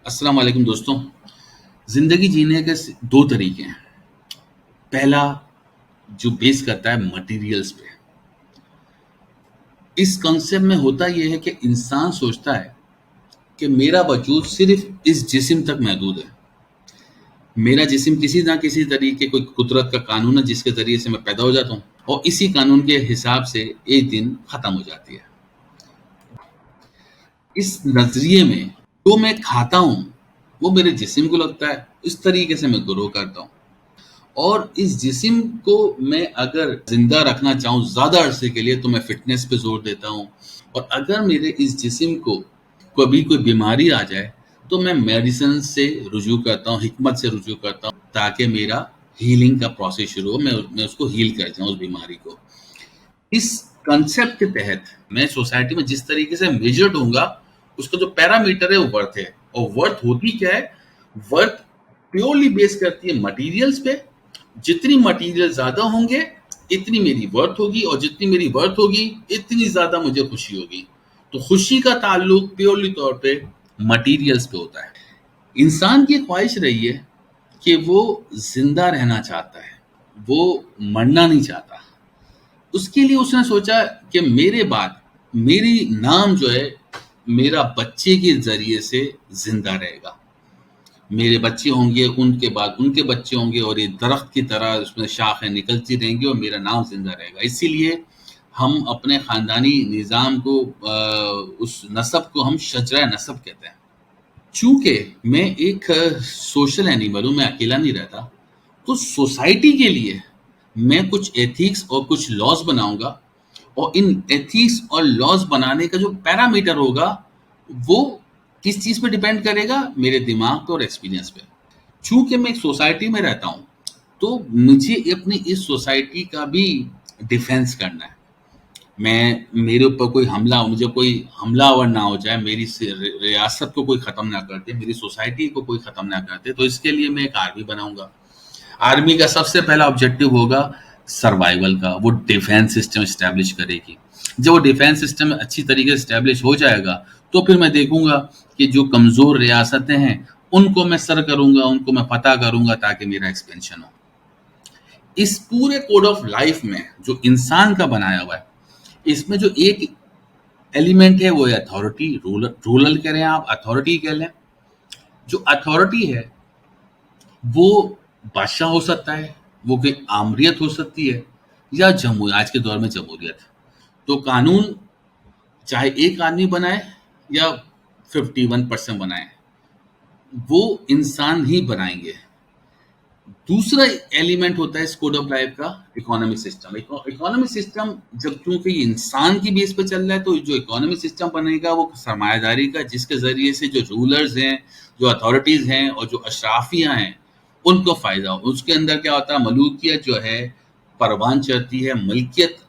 السلام علیکم دوستوں. زندگی جینے کے دو طریقے ہیں. پہلا جو بیس کرتا ہے مٹیریلز پہ. اس کنسیپٹ میں ہوتا یہ ہے کہ انسان سوچتا ہے کہ میرا وجود صرف اس جسم تک محدود ہے. میرا جسم کسی نہ کسی طریقے کوئی قدرت کا قانون ہے جس کے ذریعے سے میں پیدا ہو جاتا ہوں اور اسی قانون کے حساب سے ایک دن ختم ہو جاتی ہے. اس نظریے میں جو میں کھاتا ہوں وہ میرے جسم کو لگتا ہے. اس طریقے سے میں گرو کرتا ہوں اور اس جسم کو میں اگر زندہ رکھنا چاہوں زیادہ عرصے کے لیے تو میں فٹنس پہ زور دیتا ہوں. اور اگر میرے اس جسم کو کبھی کوئی بیماری آ جائے تو میں میڈیسن سے رجوع کرتا ہوں, حکمت سے رجوع کرتا ہوں تاکہ میرا ہیلنگ کا پروسیس شروع ہو, میں اس کو ہیل کر جاؤں اس بیماری کو. اس کنسیپٹ کے تحت میں سوسائٹی میں جس طریقے سے میجرڈ ہوں گا اس کا جو پیرامیٹر ہے وہ ورتھ ہے. اور ورتھ ہوتی کیا ہے؟ ورتھ پیورلی بیس کرتی ہے مٹیریلز پہ. جتنی مٹیریل زیادہ ہوں گے اتنی میری ورتھ ہوگی اور جتنی میری ورتھ ہوگی اتنی زیادہ مجھے خوشی ہوگی. تو خوشی کا تعلق پیورلی طور پہ مٹیریلز پہ ہوتا ہے. انسان کی خواہش رہی ہے کہ وہ زندہ رہنا چاہتا ہے, وہ مرنا نہیں چاہتا. اس کے لیے اس نے سوچا کہ میرے بعد میری نام جو ہے میرا بچے کے ذریعے سے زندہ رہے گا. میرے بچے ہوں گے, ان کے بعد ان کے بچے ہوں گے اور یہ درخت کی طرح اس میں شاخیں نکلتی رہیں گی اور میرا نام زندہ رہے گا. اسی لیے ہم اپنے خاندانی نظام کو, اس نسب کو ہم شجرہ نسب کہتے ہیں. چونکہ میں ایک سوشل اینیمل ہوں, میں اکیلا نہیں رہتا, تو سوسائٹی کے لیے میں کچھ ایتھکس اور کچھ لاز بناؤں گا. اور ان ایتھکس اور لاز بنانے کا جو پیرامیٹر ہوگا وہ کس چیز پہ ڈیپینڈ کرے گا؟ میرے دماغ پہ اور ایکسپیرینس پہ. چونکہ میں ایک سوسائٹی میں رہتا ہوں تو مجھے اپنی اس سوسائٹی کا بھی ڈیفینس کرنا ہے. میرے اوپر کوئی حملہ, مجھے کوئی حملہ آور نہ ہو جائے, میری ریاست کو کوئی ختم نہ کر دے, میری سوسائٹی کو کوئی ختم نہ کر دے. تو اس کے لیے میں ایک آرمی بناؤں گا. آرمی کا سب سے پہلا آبجیکٹو ہوگا سروائیول کا. وہ ڈیفینس سسٹم اسٹیبلش کرے گی. جب وہ ڈیفینس سسٹم اچھی طریقے سے اسٹیبلش ہو جائے گا تو پھر میں دیکھوں گا کہ جو کمزور ریاستیں ہیں ان کو میں سر کروں گا, ان کو میں فتح کروں گا تاکہ میرا ایکسپینشن ہو. اس پورے کوڈ آف لائف میں جو انسان کا بنایا ہوا ہے, اس میں جو ایک ایلیمنٹ ہے وہ ہے اتھارٹی. رولر کہہ رہے ہیں آپ, اتھارٹی کہہ لیں. جو اتھارٹی ہے وہ بادشاہ ہو سکتا ہے, وہ کوئی آمریت ہو سکتی ہے, یا آج کے دور میں جمہوریت. تو قانون چاہے ایک آدمی بنائے یا 51% بنائے, وہ انسان ہی بنائیں گے. دوسرا ایلیمنٹ ہوتا ہے اس کوڈ آف لائف کا اکانومک سسٹم. اکانومک سسٹم جب چونکہ یہ انسان کی بیس پہ چل رہا ہے تو جو اکانومک سسٹم بنے گا وہ سرمایہ داری کا, جس کے ذریعے سے جو رولرز ہیں, جو اتھارٹیز ہیں اور جو اشرافیہ ہیں ان کو فائدہ ہو. اس کے اندر کیا ہوتا ہے؟ ملوکیت جو ہے پروان چڑھتی ہے, ملکیت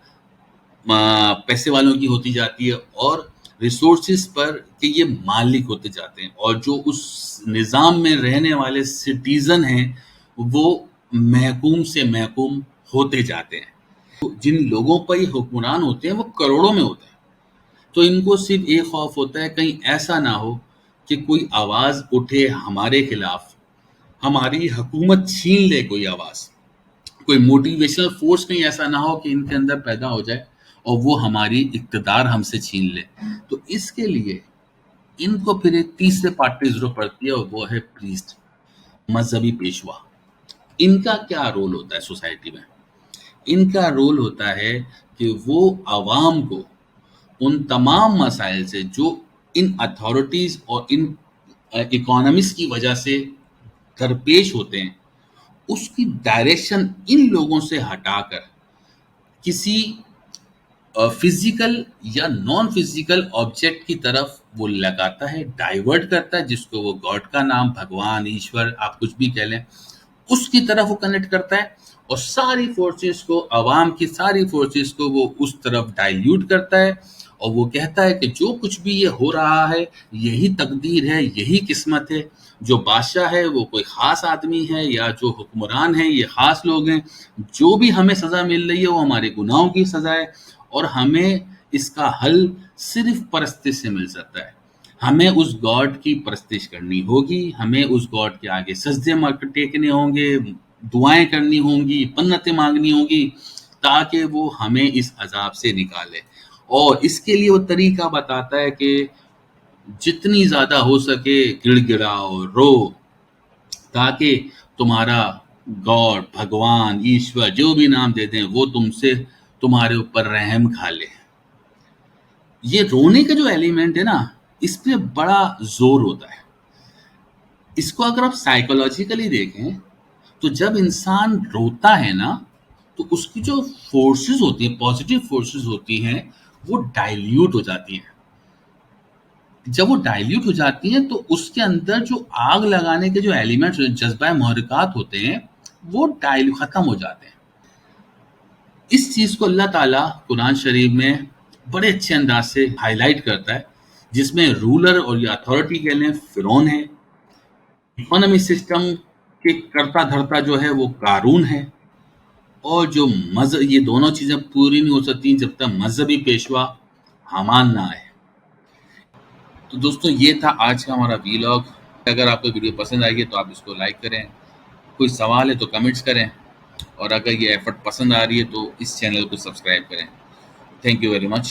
پیسے والوں کی ہوتی جاتی ہے اور ریسورسز پر کہ یہ مالک ہوتے جاتے ہیں, اور جو اس نظام میں رہنے والے سٹیزن ہیں وہ محکوم سے محکوم ہوتے جاتے ہیں. جن لوگوں پر یہ حکمران ہوتے ہیں وہ کروڑوں میں ہوتے ہیں. تو ان کو صرف ایک خوف ہوتا ہے کہیں ایسا نہ ہو کہ کوئی آواز اٹھے ہمارے خلاف, ہماری حکومت چھین لے کوئی آواز, کوئی موٹیویشنل فورس کہیں ایسا نہ ہو کہ ان کے اندر پیدا ہو جائے اور وہ ہماری اقتدار ہم سے چھین لے. تو اس کے لیے ان کو پھر ایک تیسرے پارٹ کی ضرورت پڑتی ہے اور وہ ہے پریسٹ, مذہبی پیشوا. ان کا کیا رول ہوتا ہے سوسائٹی میں؟ ان کا رول ہوتا ہے کہ وہ عوام کو ان تمام مسائل سے جو ان اتھارٹیز اور ان اکانومکس کی وجہ سے درپیش ہوتے ہیں اس کی ڈائریکشن ان لوگوں سے ہٹا کر کسی فزیکل یا نان فزیکل آبجیکٹ کی طرف وہ لگاتا ہے, ڈائیورٹ کرتا ہے, جس کو وہ گاڈ کا نام, بھگوان, ایشور, آپ کچھ بھی کہہ لیں, اس کی طرف وہ کنیکٹ کرتا ہے اور ساری فورسز کو, عوام کی ساری فورسز کو وہ اس طرف ڈائلیوٹ کرتا ہے. اور وہ کہتا ہے کہ جو کچھ بھی یہ ہو رہا ہے یہی تقدیر ہے, یہی قسمت ہے. جو بادشاہ ہے وہ کوئی خاص آدمی ہے یا جو حکمران ہیں یہ خاص لوگ ہیں. جو بھی ہمیں سزا مل رہی ہے وہ ہمارے گناہوں کی سزا ہے اور ہمیں اس کا حل صرف پرستش سے مل سکتا ہے. ہمیں اس گاڈ کی پرستش کرنی ہوگی، ہمیں اس گاڈ کے آگے سجدے ٹیکنے ہوں گے، دعائیں کرنی ہوں گی، منتیں مانگنی ہوں گی، تاکہ وہ ہمیں اس عذاب سے نکالے۔ اور اس کے لیے وہ طریقہ بتاتا ہے کہ جتنی زیادہ ہو سکے گڑ گڑاؤ، رو، تاکہ تمہارا گاڈ، بھگوان، ایشور، جو بھی نام دے دیں، وہ تم سے، تمہارے اوپر رحم کھا لے۔ یہ رونے کا جو ایلیمنٹ ہے نا، اس پہ بڑا زور ہوتا ہے۔ اس کو اگر آپ سائیکولوجیکلی دیکھیں تو جب انسان روتا ہے نا، تو اس کی جو فورسز ہوتی ہیں، پازیٹیو فورسز ہوتی ہیں، وہ ڈائلیوٹ ہو جاتی ہیں۔ جب وہ ڈائلیوٹ ہو جاتی ہیں تو اس کے اندر جو آگ لگانے کے جو ایلیمنٹس، جذبہ محرکات ہوتے ہیں، وہ ختم ہو جاتے ہیں۔ اس چیز کو اللہ تعالیٰ قرآن شریف میں بڑے اچھے انداز سے ہائی لائٹ کرتا ہے، جس میں رولر اور یہ اتھارٹی کہہ لیں فرعون ہے، اکانومی سسٹم کے کرتا دھرتا جو ہے وہ قارون ہے، اور جو مذہب، یہ دونوں چیزیں پوری نہیں ہو سکتی جب تک مذہبی پیشوا حامان نہ آئے۔ تو دوستو یہ تھا آج کا ہمارا ویلاگ۔ اگر آپ کو ویڈیو پسند آئی ہے تو آپ اس کو لائک کریں، کوئی سوال ہے تو کمنٹس کریں، اور اگر یہ ایفرٹ پسند آ رہی ہے تو اس چینل کو سبسکرائب کریں۔ Thank you very much.